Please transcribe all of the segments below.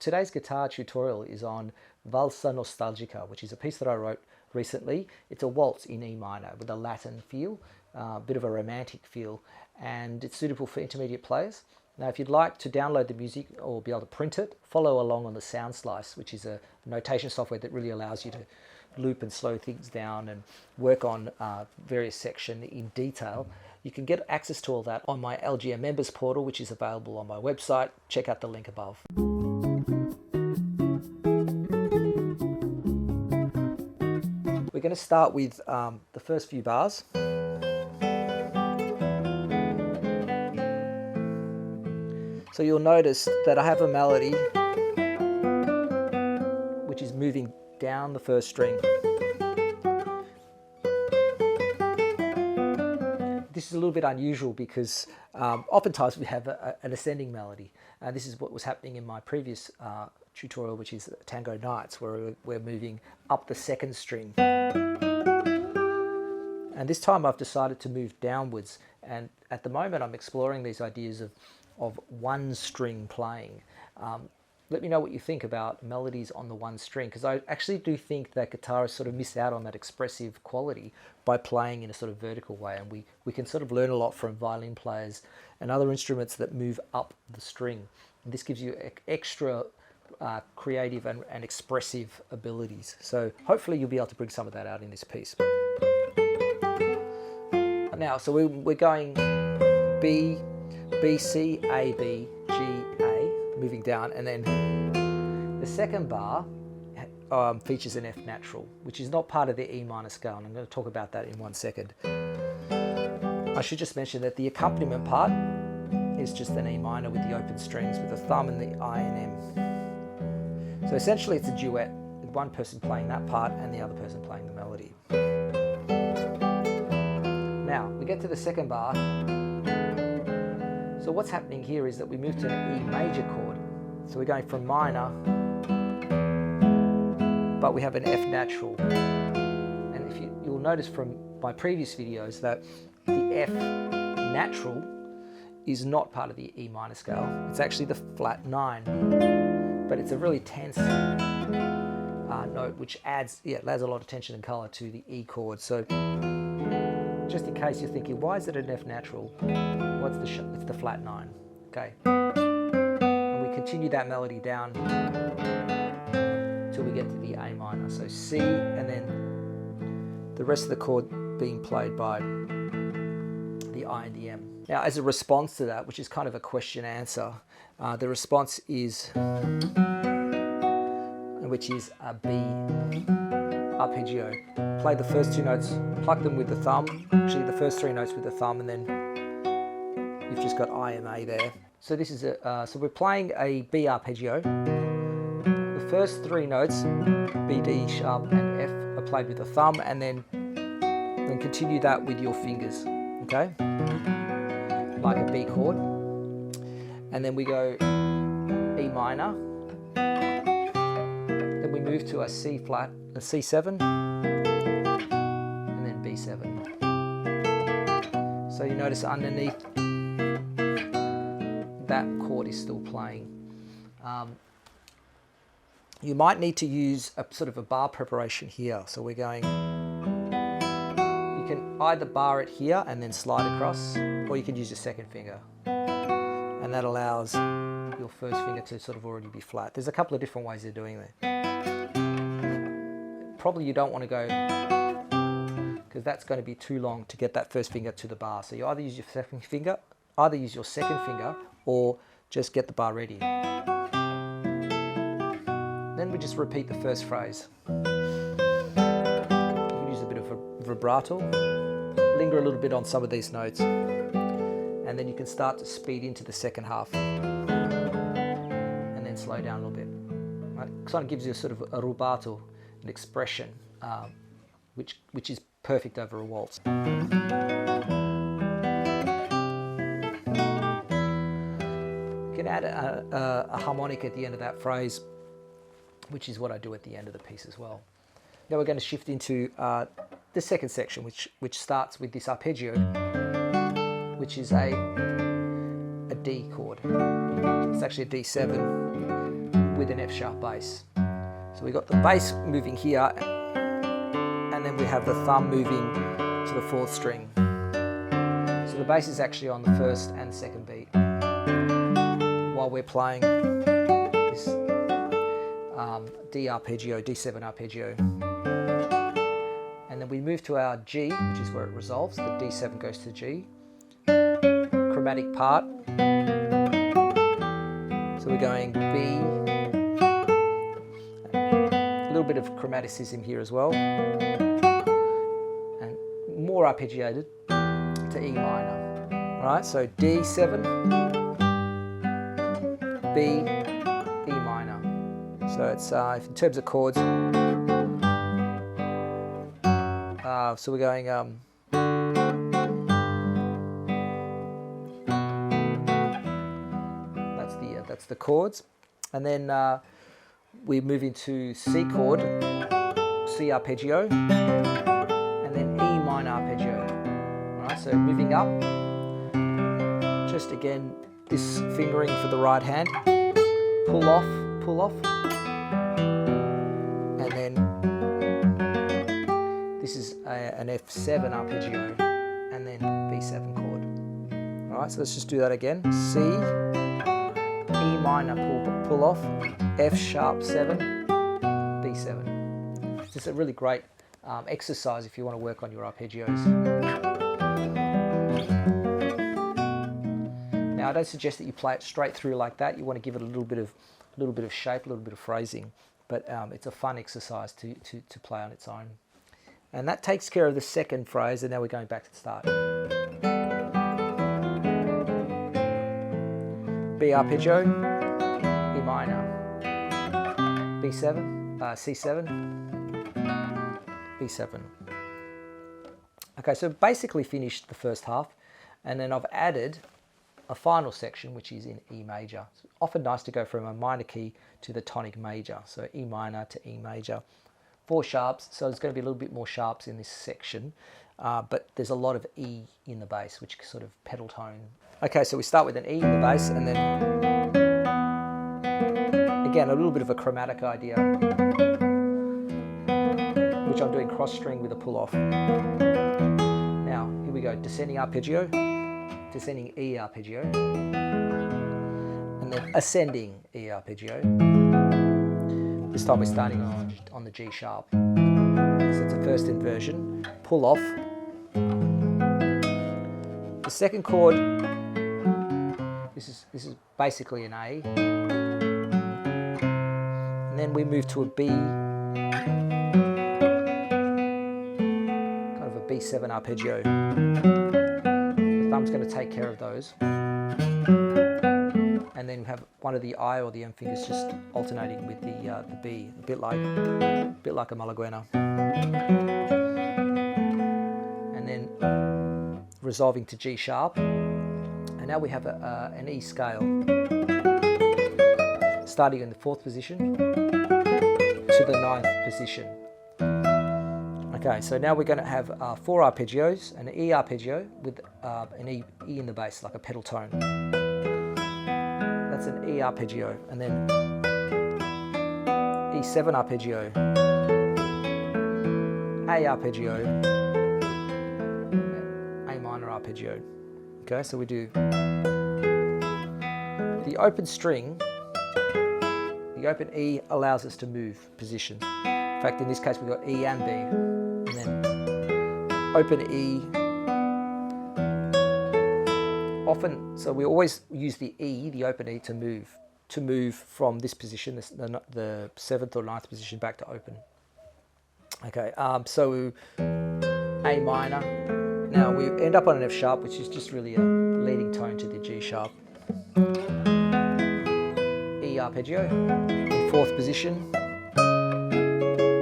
Today's guitar tutorial is on Valsa Nostalgica, which is a piece that I wrote recently. It's a waltz in E minor with a Latin feel, a bit of a romantic feel, and it's suitable for intermediate players. Now, if you'd like to download the music or be able to print it, follow along on the Sound Slice, which is a notation software that really allows you to loop and slow things down and work on various sections in detail. You can get access to all that on my LGM members portal, which is available on my website. Check out the link above. We're going to start with the first few bars. So you'll notice that I have a melody which is moving down the first string. This is a little bit unusual because oftentimes we have an ascending melody. This is what was happening in my previous tutorial, which is Tango Nights, where we're moving up the second string. And this time I've decided to move downwards, and at the moment I'm exploring these ideas of one string playing. Let me know what you think about melodies on the one string, because I actually do think that guitarists sort of miss out on that expressive quality by playing in a sort of vertical way, and we can sort of learn a lot from violin players and other instruments that move up the string. And this gives you extra creative and expressive abilities. So hopefully you'll be able to bring some of that out in this piece. Now, so we're going B, B, C, A, B, G, A, moving down, and then the second bar features an F natural, which is not part of the E minor scale, and I'm going to talk about that in 1 second. I should just mention that the accompaniment part is just an E minor with the open strings with the thumb and the I and M. So essentially it's a duet with one person playing that part and the other person playing the melody. Now we get to the second bar. So what's happening here is that we move to an E major chord. So we're going from minor, but we have an F natural. And if you'll notice from my previous videos that the F natural is not part of the E minor scale. It's actually the flat 9, but it's a really tense note which adds a lot of tension and color to the E chord. So just in case you're thinking, why is it an F natural? Well, it's the flat 9, okay? And we continue that melody down till we get to the A minor. So C, and then the rest of the chord being played by the I and the M. Now, as a response to that, which is kind of a question-answer, the response is, which is a B arpeggio. Play the first 2 notes, pluck them with the thumb, actually the first 3 notes with the thumb, and then you've just got I and A there. So this is so we're playing a B arpeggio. The first 3 notes, B, D, sharp, and F, are played with the thumb, and then continue that with your fingers, okay? Like a B chord. And then we go E minor. Then we move to a C flat, a C7, and then B7. So you notice underneath that chord is still playing. You might need to use a sort of a bar preparation here. So we're going, you can either bar it here and then slide across, or you can use your second finger. And that allows your first finger to sort of already be flat. There's a couple of different ways of doing that. Probably you don't want to go, because that's going to be too long to get that first finger to the bar. So you either use your second finger, or just get the bar ready. Then we just repeat the first phrase. You can use a bit of a vibrato, linger a little bit on some of these notes, and then you can start to speed into the second half, and then slow down a little bit. Right? It kind of gives you a sort of a rubato, an expression, which is perfect over a waltz. You can add a harmonic at the end of that phrase, which is what I do at the end of the piece as well. Now we're going to shift into the second section, which starts with this arpeggio, which is a D chord. It's actually a D7, with an F sharp bass. So we got the bass moving here, and then we have the thumb moving to the 4th string. So the bass is actually on the 1st and 2nd beat while we're playing this D arpeggio, D7 arpeggio. And then we move to our G, which is where it resolves. The D7 goes to G. Chromatic part. So we're going B. A little bit of chromaticism here as well. And more arpeggiated to E minor. All right, so D7, B, E minor. So it's in terms of chords. So we're going. That's the chords, and then we move into C chord, C arpeggio, and then E minor arpeggio. All right, so moving up. Just again, this fingering for the right hand. Pull off, and then this is an F7 arpeggio, and then B7 chord. All right, so let's just do that again. C, E minor, pull off, F sharp 7, B7. It's just a really great exercise if you want to work on your arpeggios. Now, I don't suggest that you play it straight through like that. You want to give it a little bit of shape, a little bit of phrasing, but it's a fun exercise to play on its own. And that takes care of the 2nd phrase, and now we're going back to the start. B arpeggio, E minor, B7, C7, B7. Okay, so basically finished the first half, and then I've added a final section which is in E major. It's often nice to go from a minor key to the tonic major, so E minor to E major. 4 sharps, so there's going to be a little bit more sharps in this section, but there's a lot of E in the bass, which sort of pedal tone. Okay, so we start with an E in the bass, and then again a little bit of a chromatic idea, which I'm doing cross string with a pull off. Now here we go, descending arpeggio, descending E arpeggio, and then ascending E arpeggio. This time we're starting on the G sharp. So it's a first inversion, pull off. The 2nd chord, this is basically an A. And then we move to a B, kind of a B7 arpeggio. The thumb's going to take care of those. And then have one of the I or the M fingers just alternating with the B, a bit like a malaguena. And then resolving to G sharp. And now we have an E scale, starting in the 4th position to the 9th position. Okay, so now we're going to have 4 arpeggios, an E arpeggio with an E in the bass, like a pedal tone. That's an E arpeggio, and then E7 arpeggio, A arpeggio, A minor arpeggio. Okay, so we do the open string. The open E allows us to move positions. In fact, in this case, we've got E and B, and then open E. Often, so we always use the E, the open E, to move from this position, the 7th or 9th position, back to open. Okay, so A minor. Now we end up on an F sharp, which is just really a leading tone to the G sharp. E arpeggio in 4th position.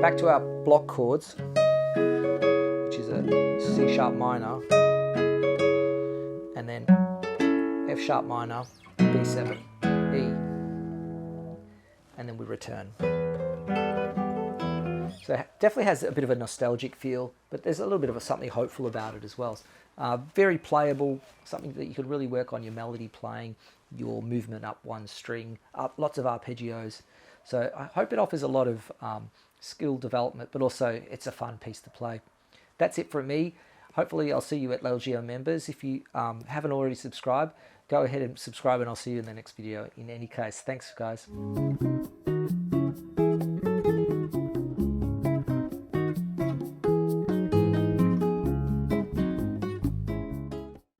Back to our block chords, which is a C sharp minor, and then F sharp minor, B7, E, and then we return. So it definitely has a bit of a nostalgic feel, but there's a little bit of something hopeful about it as well. Very playable, something that you could really work on your melody playing, your movement up one string, up lots of arpeggios. So I hope it offers a lot of skill development, but also it's a fun piece to play. That's it from me. Hopefully I'll see you at LGO members. If you haven't already subscribed, go ahead and subscribe, and I'll see you in the next video. In any case, thanks guys.